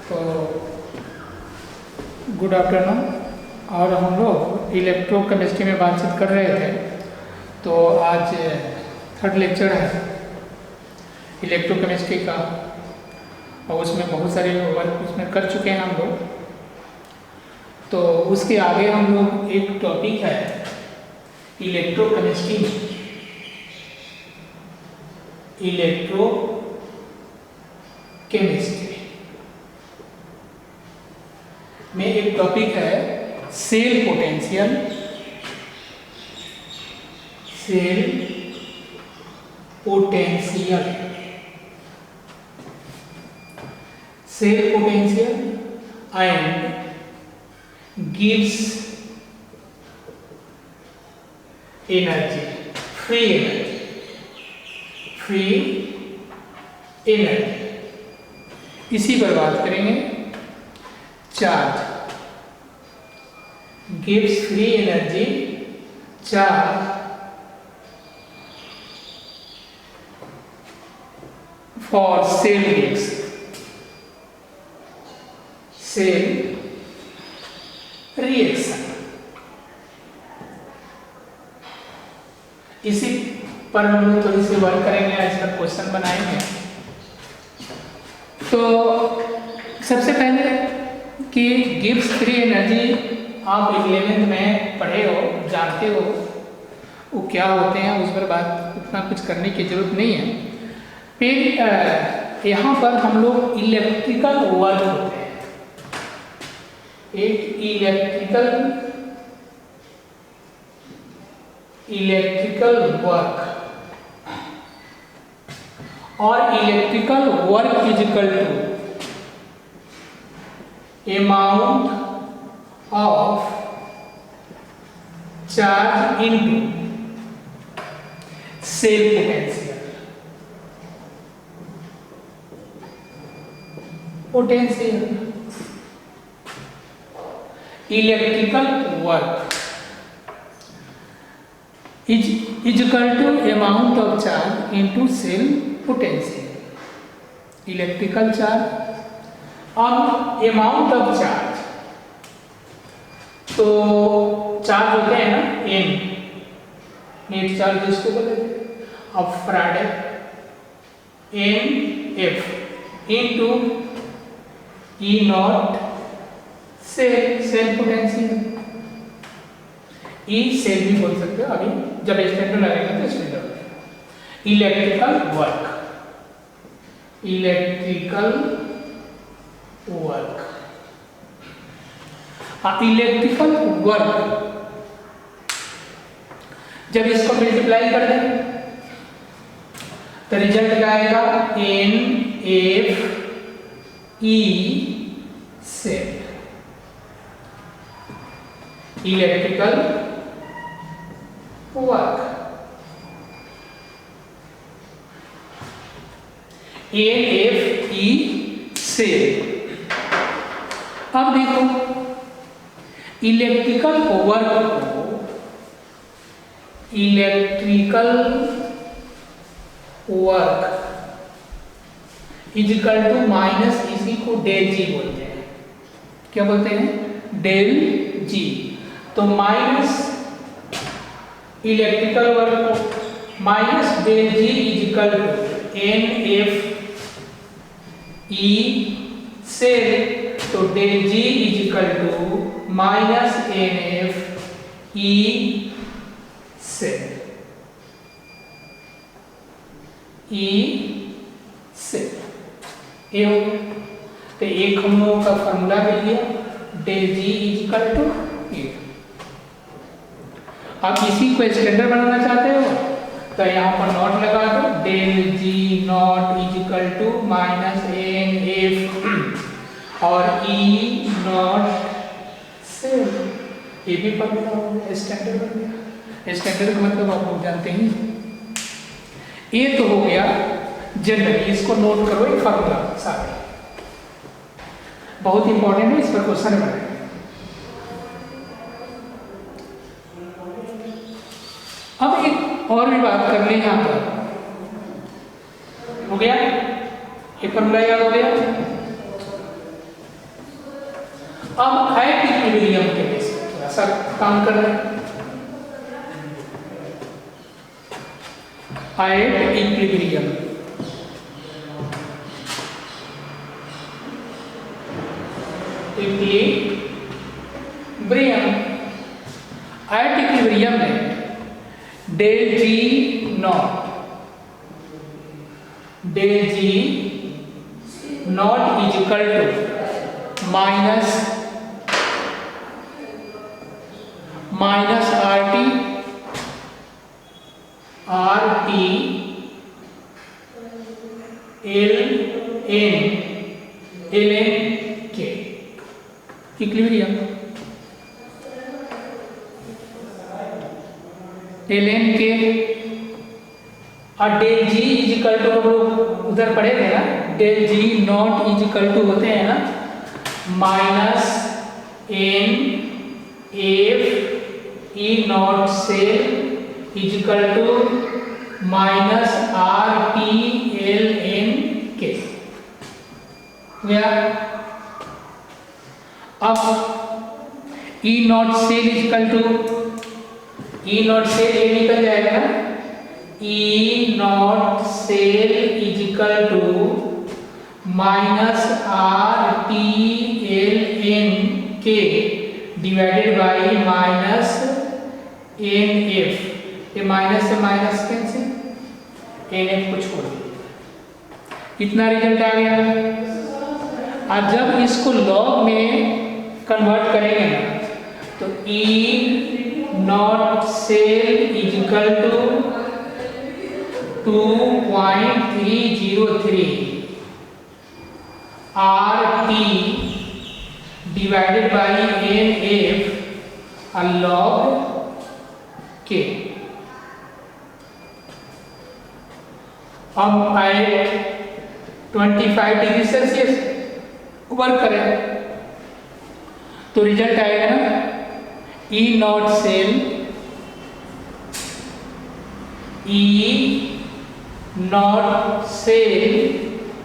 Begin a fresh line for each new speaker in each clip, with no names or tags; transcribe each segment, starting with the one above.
तो good afternoon. और हम लोग इलेक्ट्रोकेमिस्ट्री में बातचीत कर रहे थे, तो आज थर्ड लेक्चर है इलेक्ट्रोकेमिस्ट्री का, और उसमें बहुत सारे वर्क उसमें कर चुके हैं हम लोग। तो उसके आगे हम लोग एक टॉपिक है इलेक्ट्रोकेमिस्ट्री में एक टॉपिक है cell potential. Cell potential and gives energy, free energy। इसी पर बात करेंगे। Charge gives free energy, charge for cell reaction. इसी पर हम लोग थोड़ी सी वर्क करेंगे, इस पर क्वेश्चन बनाएंगे। तो सबसे पहले कि गिव्स फ्री एनर्जी आप 11th में पढ़े हो, जानते हो वो क्या होते हैं, उस पर बात उतना कुछ करने की जरूरत नहीं है। फिर यहाँ पर हम लोग इलेक्ट्रिकल वर्क होते हैं, एक इलेक्ट्रिकल वर्क, और electrical work is equal to amount of charge into cell potential. Electrical work is equal to amount of charge into cell potential। Electrical charge और अमाउंट ऑफ चार्ज, तो charge होते हैं ना n, net charge इसको बोलते हैं, अब फ्राइडे NF into E naught cell potential. E cell भी बोल सकते हो, अभी जब स्टैंडर्ड लगेगा तो स्टैंडर्ड। इलेक्ट्रिकल वर्क जब इसको मल्टीप्लाई कर दें तो रिजल्ट क्या आएगा, NF E cell. Electrical work NFE cell. अब देखो इलेक्ट्रिकल वर्क को इज इक्वल टू माइनस, इसी को डेल जी बोलते हैं। क्या बोलते हैं? Del G. तो माइनस इलेक्ट्रिकल वर्क को minus del G is equal to NF E cell, तो del G is equal to minus NF E cell. ये हो गया। तो एक हम लोगों का फॉर्मूला मिल गया, del G is equal to A. आप इसी को स्टैंडर्ड बनाना चाहते हो तो यहाँ पर नॉट लगा दो, del G not is equal to minus NF और E नॉट सेल। ये भी फॉर्मूला हो गया, स्टैंडर्ड बन गया। स्टैंडर्ड का मतलब आप लोग जानते हैं। ये तो हो गया जनरली, इसको नोट करो, एक फॉर्मूला सारे बहुत इंपॉर्टेंट है, इस पर क्वेश्चन बनाएंगे। अब एक और भी बात कर लें यहाँ पर, हो गया ये फॉर्मूला याद हो गया। अब एट इक्विलिब्रियम के बेस पे थोड़ा सा काम कर रहे हैं। एट इक्विलिब्रियम एट इक्विलिब्रियम में del G not is equal to minus R T L N K equilibrium L N K और del G is equal to, हम लोग उधर पढ़े थे ना, del G not is equal to होते हैं ना minus N F E not से is equal to minus R T L N K. अब E not cell is equal to, E not cell ये निकल जाएगा ना, E not cell is equal to minus R T L N K divided by minus N F. ये minus से minus cancel, N F को छोड़ दिया, इतना रिजल्ट आ गया। और जब इसको लॉग में कन्वर्ट करेंगे ना तो E not cell is equal to 2.303 R T divided by N F log K. अब आए 25 डिग्री सेल्सियस वर्क करें तो रिजल्ट आएगा ना, E not cell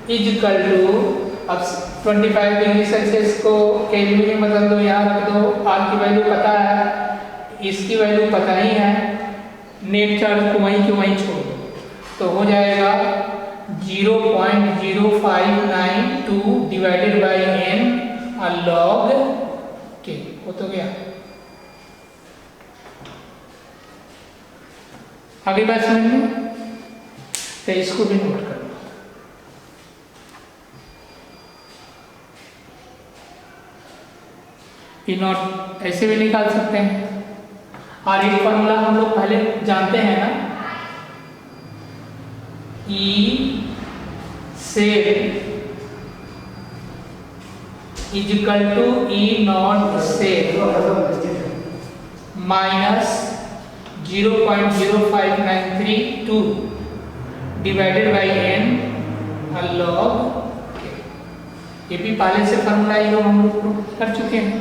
is equal to, अब 25 डिग्री सेल्सियस को केल्विन में बदल दो, यहाँ रख दो, आर की वैल्यू पता है, इसकी वैल्यू पता ही है, नेट चार्ज को वहीं के वहीं छोड़ दो तो हो जाएगा 0.0592 डिवाइडेड बाई एन लॉग के। हो तो गया। आगे बात समझ में, तो इसको भी नोट कर लो। ई नॉट ऐसे भी निकाल सकते हैं, और एक फॉर्मूला हम लोग पहले जानते हैं ना, E cell is equal to E not cell minus 0.05932 divided by N log K. ये भी पहले से फॉर्मूला ये लोग हम लोग कर चुके हैं।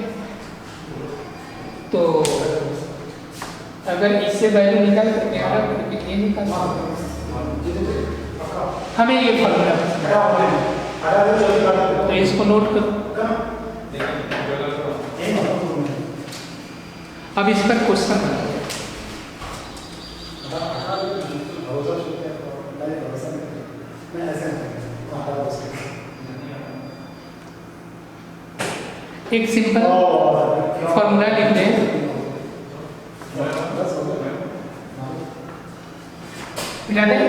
तो अगर इससे वैल्यू निकाल सकते हैं, ये निकाल हमें ये फॉर्मूला, तो इसको नोट करो। अब इस पर क्वेश्चन एक सिंपल फॉर्मूला लिख दें, मिला दें।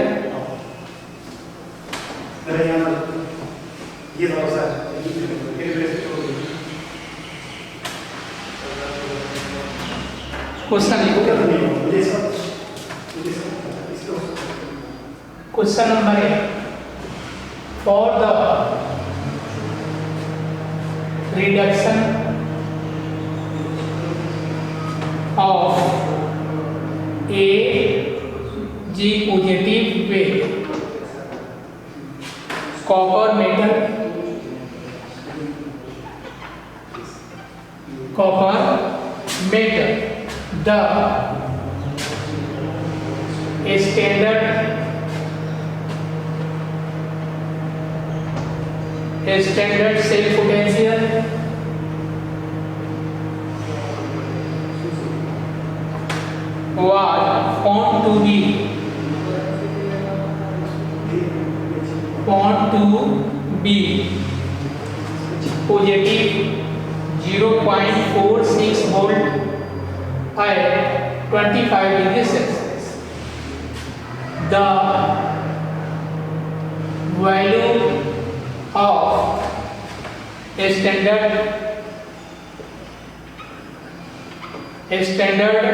क्वेश्चन लिखो, question number 1, for the reduction of a G positive weight copper metal the standard cell potential to be, point to be positive 0.46 volt at 25 degree Celsius. The value of standard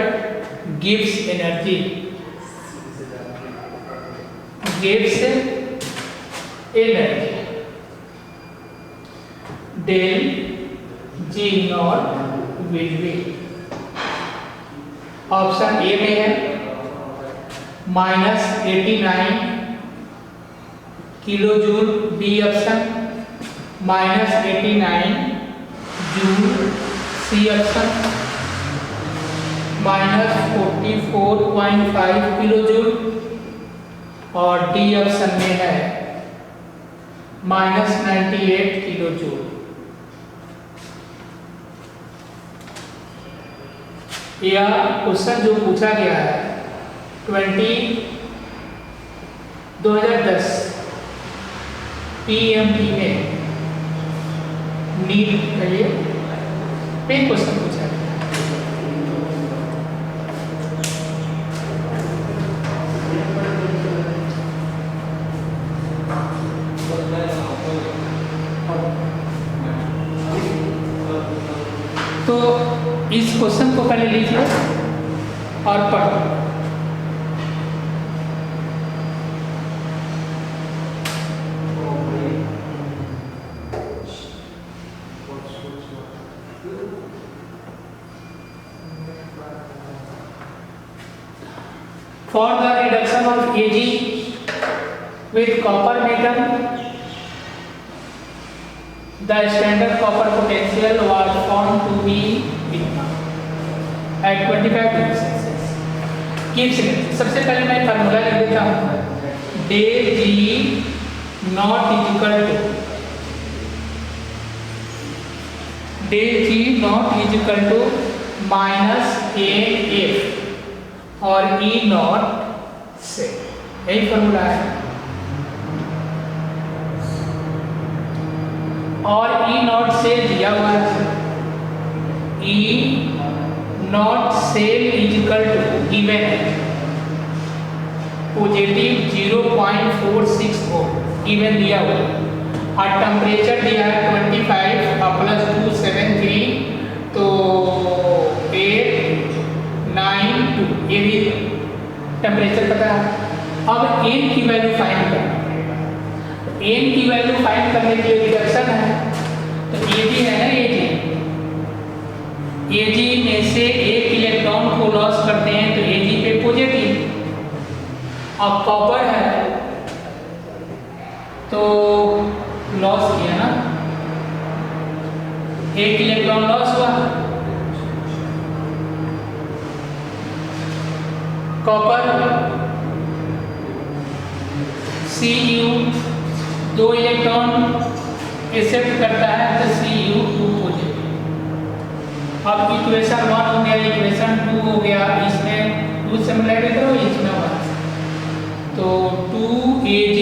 gives energy, del G naught will be option A में है -89 kilo joule, B option -89 joule, C option -44.5 kilo joule और D option में है -98 kilo joule. यह question जो पूछा गया है 2010 पीएमटी में नीट के लिए पे क्वेश्चन पूछा गया। तो इस क्वेश्चन को पहले लीजिए और पढ़ो। For the reduction of Ag with copper metal, the standard copper potential was found to be at 25 degrees Celsius. सबसे पहले मैं फार्मूला लिख देता हूँ। del G naught equal to -AF और E नॉट से, यही फार्मूला है। और E नॉट से दिया हुआ है, E naught cell is equal to given है पॉजिटिव 0.46 वोल्ट गिवन दिया हुआ है और टेम्परेचर दिया है 25 प्लस 273 तो 892 ये भी टेम्परेचर पता है। अब एन की वैल्यू फाइंड करना पड़ेगा। एन की वैल्यू फाइंड करने के लिए रिडक्शन है तो ये भी है ना Ag में से एक इलेक्ट्रॉन को लॉस करते हैं तो Ag पे पॉजिटिव। अब कॉपर है तो लॉस किया ना, एक इलेक्ट्रॉन लॉस हुआ, कॉपर Cu 2 इलेक्ट्रॉन एक्सेप्ट करता है तो Cu2 पॉजिटिव। अब इक्वेशन 1 हो गया, इक्वेशन 2 हो गया, इसमें 2 से मल्टीप्लाई करो, इसमें 1 तो 2Ag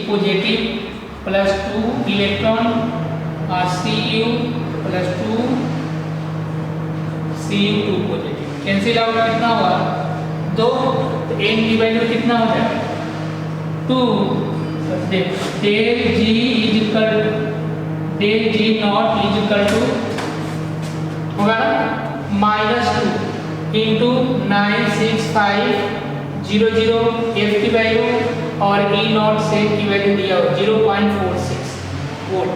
पॉजिटिव प्लस 2 इलेक्ट्रॉन और Cu plus 2 Cu2 positive cancel out कितना हुआ 2 तो n की वैल्यू कितना हो जाएगा 2। del G naught is equal to होगा ना -2 इंटू 96500 F की वैल्यू और E नॉट से की वैल्यू दिया हो 0.46 वोल्ट।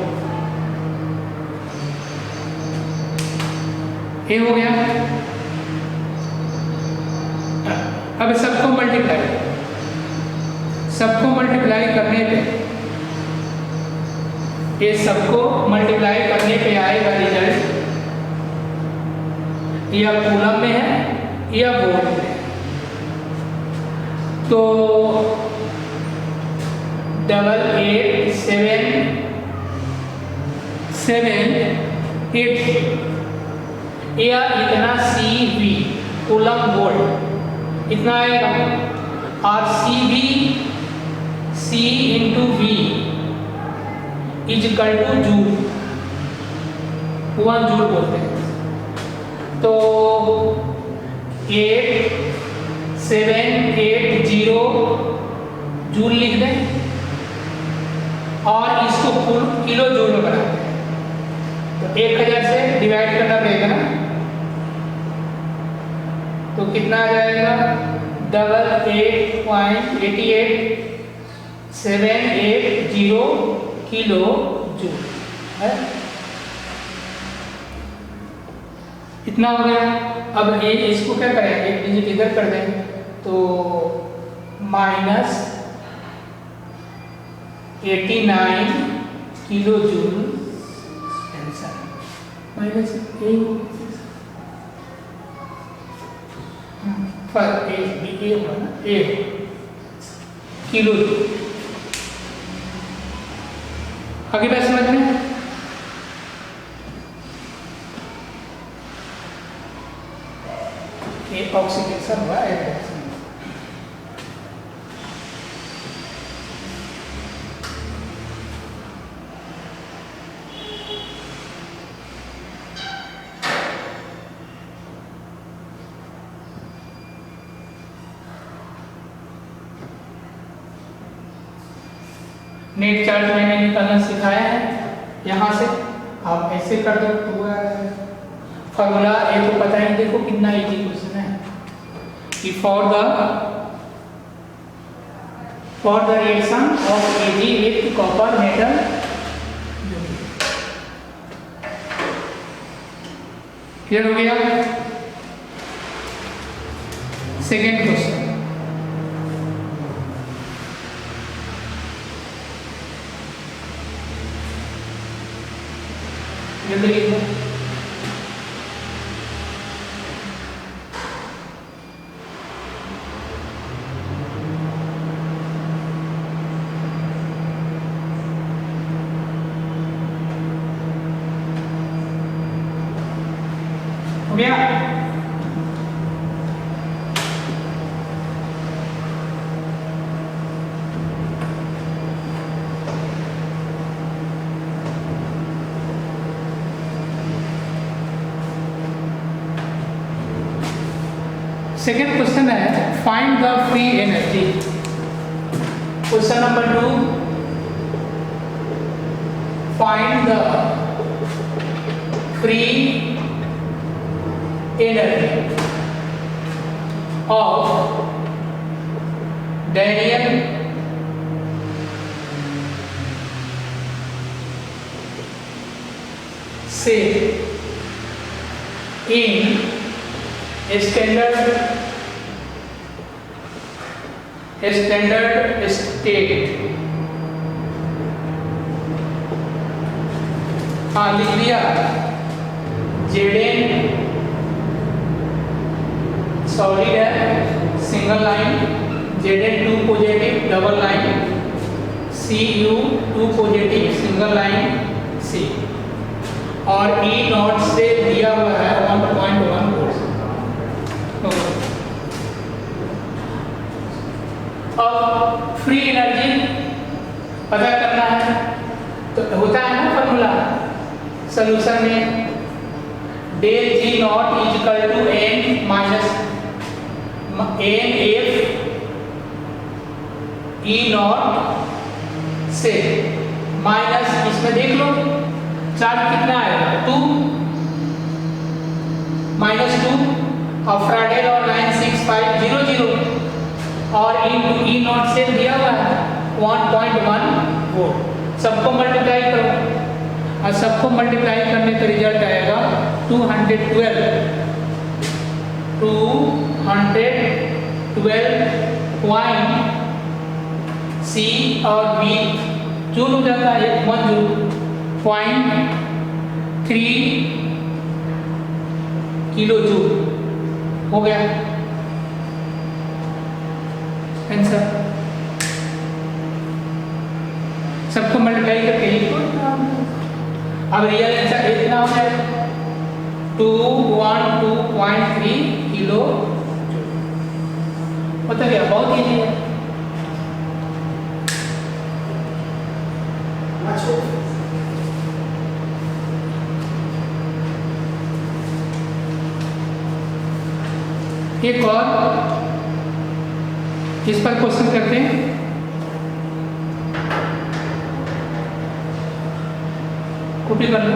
ये हो गया। अब सबको मल्टीप्लाई करने पे ये सबको मल्टीप्लाई करने पे आएगा रिजल्ट या कूलम में है या वोल्ट में। तो 887788 या इतना CV कूलम वोल्ट इतना आएगा। और सी भी C into V is equal to joule, 1 joule बोलते हैं। तो 8780 जूल लिख दें और इसको किलो जूल में बना दें। तो 1000 से डिवाइड करना पड़ेगा ना, तो कितना आ जाएगा 88.780 किलो जूल है। इतना हो गया। अब ये इसको क्या करेंगे, एक डिजिट इधर कर दें तो -89 किलो जूल आंसर। माइनस ए किलो जूल। आगे बात समझ में? ऑक्सीडेशन हुआ है। नेट चार्ज मैंने निकालना सिखाया है, यहाँ से आप ऐसे कर दो तो फॉर्मूला ये तो पता ही, देखो कितना इजी क्वेश्चन है कि for the reaction of Ag with copper metal, clear हो गया। सेकेंड क्वेश्चन, जल्दी लिखो। हो गया। सेकेंड क्वेश्चन है find the free energy. Question number 2, find the free energy of Daniel से इन स्टैंडर्ड स्टेट। हाँ लिख दिया। Zn सॉलिड है, single line, Zn 2 positive double line, Cu 2 positive single line C, और E नॉट से दिया हुआ है 1.1 वोल्ट। अब फ्री एनर्जी पता करना है तो होता है ना फॉर्मूला सॉल्यूशन में, del G naught is equal to n minus NF E naught से माइनस, इसमें देख लो चार्ज कितना आएगा 2 -2 और फ्राइडे लॉ 96500 और इनटू E नॉट से दिया हुआ है 1.1 वोल्ट। सबको मल्टीप्लाई करो और सबको मल्टीप्लाई करने का रिजल्ट आएगा 212 पॉइंट C और V जूल हो जाता है 1 जूल 0.3 किलो जूल हो गया आंसर। सबको मल्टीप्लाई करके लिखो। अब रियल आंसर इतना हो जाएगा 212.3 किलो होता गया। बहुत ईजी है। एक और इस पर क्वेश्चन करते हैं। कॉपी कर लो।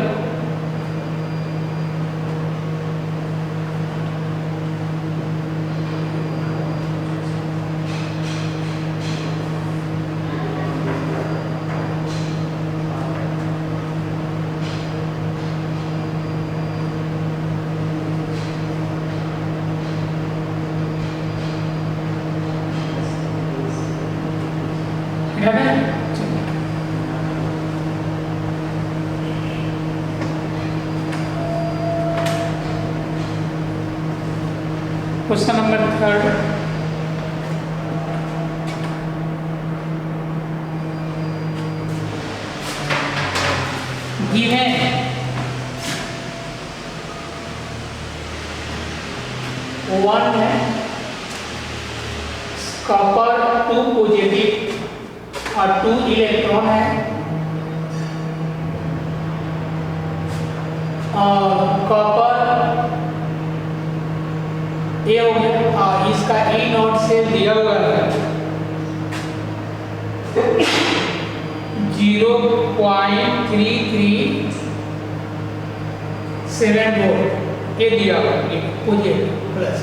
क्वेश्चन नंबर 3 गिवन वन है कॉपर 2 पॉजिटिव और 2 इलेक्ट्रॉन है और कॉपर ये हो गया। इसका E नॉट से दिया हुआ है 0.337 वोल्ट ये दिया हुआ है पॉजिटिव प्लस।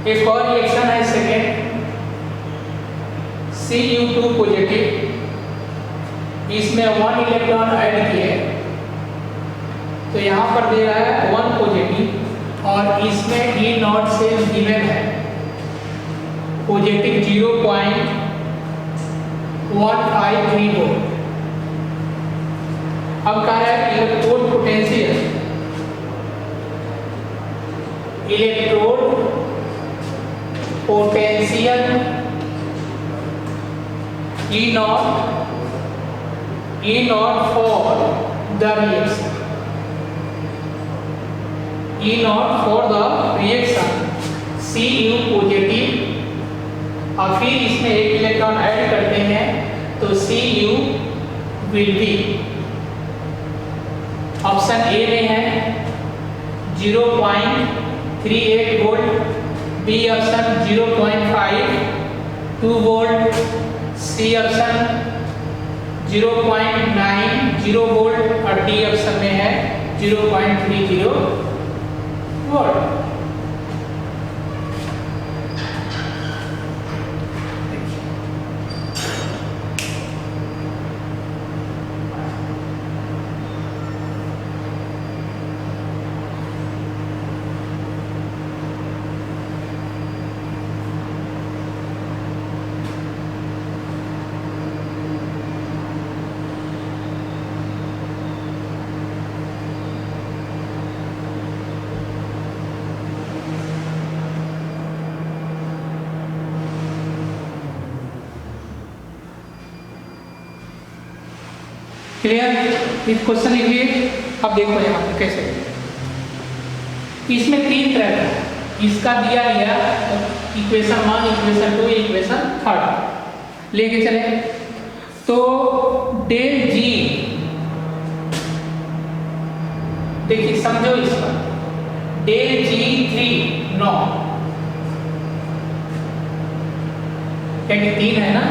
एक और रिएक्शन है सेकेंड Cu2 पॉजिटिव, इसमें 1 इलेक्ट्रॉन ऐड किए तो यहाँ पर दे रहा है 1 पॉजिटिव और इसमें E नॉट से गिवन है पॉजिटिव 0.153 वोल्ट। अब कह रहा है electrode potential, electrode potential E not for the reaction, E not for the reaction Cu positive और फिर इसमें एक इलेक्ट्रॉन ऐड करते हैं तो Cu will be option A में है 0.38 volt, B option 0.52 volt, C option 0.90 volt और डी ऑप्शन में है 0.30 वोल्ट। क्लियर? इस क्वेश्चन लिखिए। अब देखो यहाँ पे कैसे, इसमें 3 तरह का इसका दिया गया इक्वेशन 1, इक्वेशन 2, इक्वेशन 3 लेके चले तो डेल जी, देखिए समझो इसका, डेल G3 नॉट क्योंकि 3 है ना,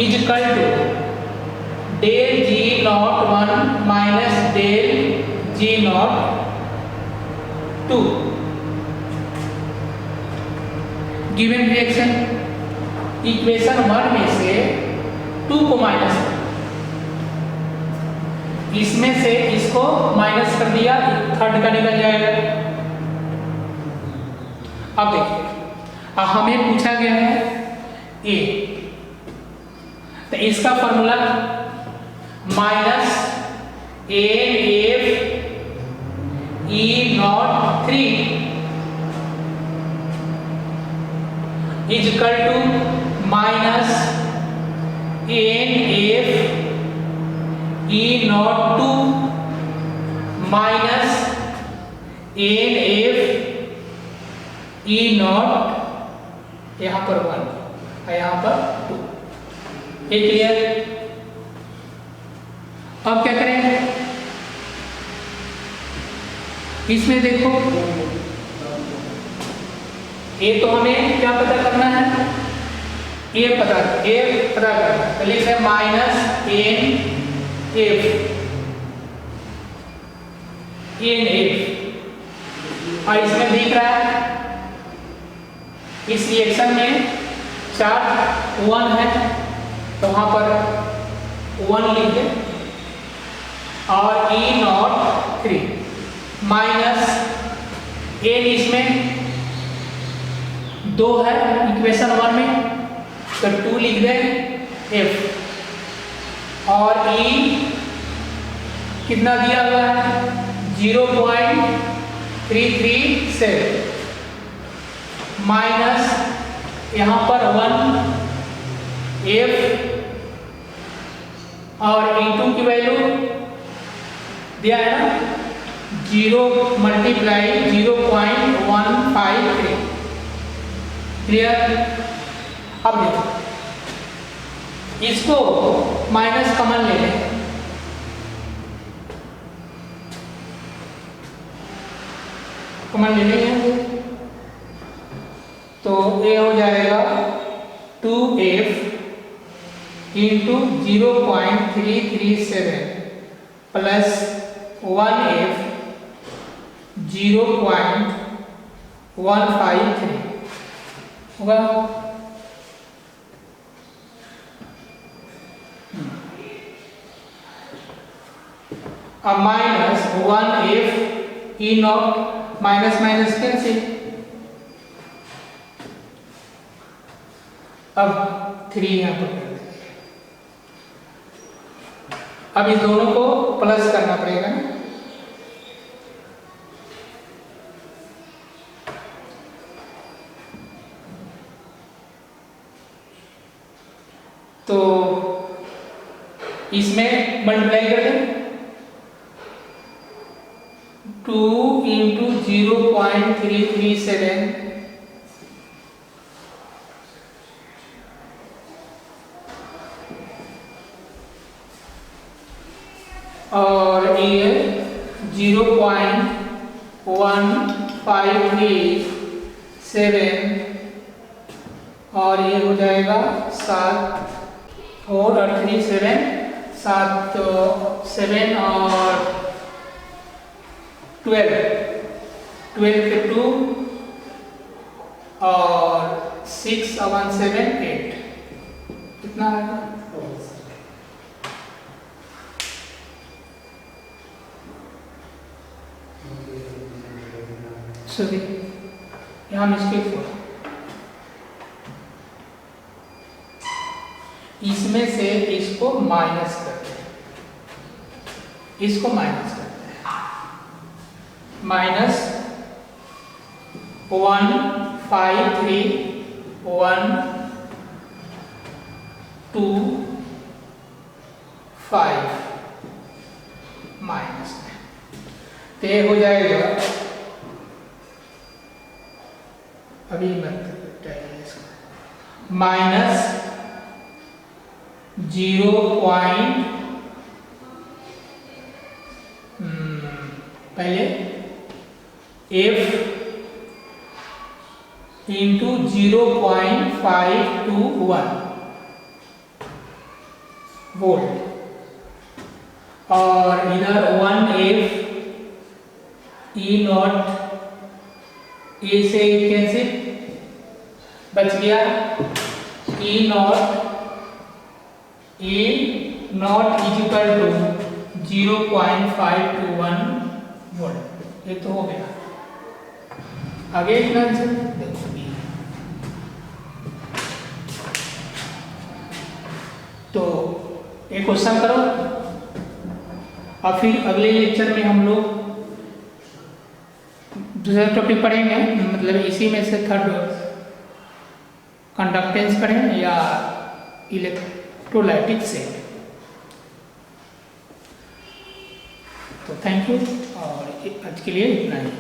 is equal to del G naught 1 minus del G naught 2। Given reaction equation 1 में से 2 को माइनस, इसमें से इसको माइनस कर दिया, थर्ड का निकल जाएगा। अब देखिए हमें पूछा गया है ए, तो इसका formula minus AF E naught 3 is equal to minus NF E naught 2 minus NF E naught यहाँ पर 1 और यहाँ पर 2। ये क्लियर? अब क्या करें, इसमें देखो ये तो हमें क्या पता करना है, ये पता करना है। तो लिख रहे माइनस एन एफ और इसमें दिख रहा है इस रिएक्शन में चार्ज 1 है तो वहां पर 1 लिख दे और E नॉट 3 माइनस एन इसमें 2 है इक्वेशन 1 में तो 2 लिख दें F और E कितना दिया हुआ है 0.337 माइनस यहाँ पर 1 F और E2 की वैल्यू दिया है ना 0 मल्टीप्लाई 0.153। क्लियर? अब देखो इसको माइनस कॉमन ले लें, कॉमन ले लेंगे तो ये हो जाएगा 2F इंटू 0.337 प्लस 1F 0.153 होगा। अब minus 1F E not minus minus cancel, अब 3 यहाँ पर कर देंगे। अब इन दोनों को प्लस करना पड़ेगा ना, तो इसमें मल्टीप्लाई कर दें 2 इंटू 0.337 और ये 0.1537 और ये हो जाएगा 7 4 और 3 7 7 तो 7 और 12 के 2 और 6 और 1 7 8 कितना आएगा? सॉरी यहाँ मिस्टेक हुआ, इसमें से इसको माइनस करते हैं, इसको माइनस करते हैं, माइनस 15312 माइनस तो ये हो जाएगा, अभी मत माइनस 0. पहले F इंटू 0.521 वोल्ट और इधर 1F E नॉट ए से कैंसिल बच गया E naught is equal to 0.521 volt. ये तो हो गया, आगे इतना आंसर देखो। तो एक क्वेश्चन करो और फिर अगले लेक्चर में हम लोग दूसरा टॉपिक पढ़ेंगे, मतलब इसी में से थर्ड कंडक्टेंस पढ़ें या इलेक्ट्रोलाइटिक से। तो थैंक यू और आज के लिए इतना ही।